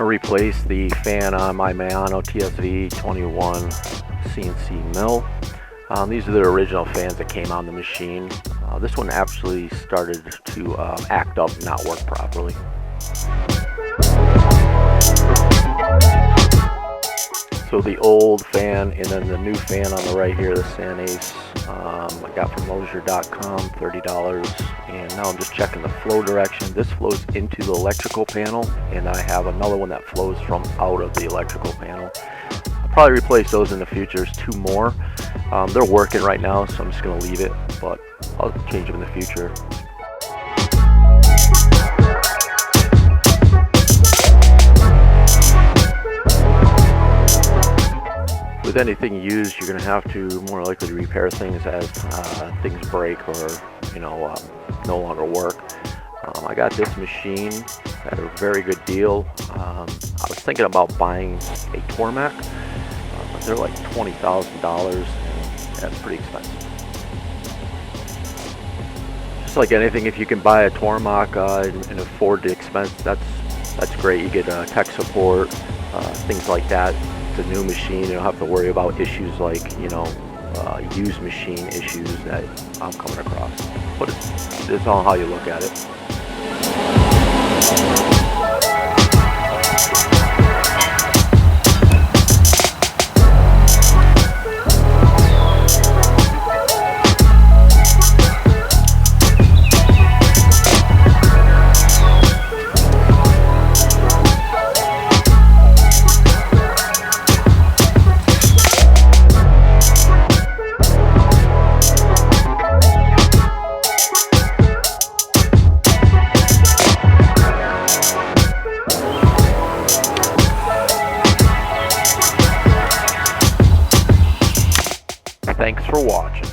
to replace the fan on my Miyano TSV21 CNC Mill. These are the original fans that came on the machine. This one actually started to act up and not work properly. So the old fan and then the new fan on the right here, the San Ace, I got from Mosier.com, $30, and now I'm just checking the flow direction. This flows into the electrical panel, and I have another one that flows from out of the electrical panel. I'll probably replace those in the future. There's two more. They're working right now, so I'm just going to leave it, but I'll change them in the future. With anything used, you're going to have to more likely repair things as things break or no longer work. I got this machine at a very good deal. I was thinking about buying a Tormac, but they're like $20,000, and that's pretty expensive. Just like anything, if you can buy a Tormac and afford the expense, that's great. You get tech support, things like that. It's a new machine. You don't have to worry about issues like used machine issues that I'm coming across. But it's all how you look at it. Thanks for watching.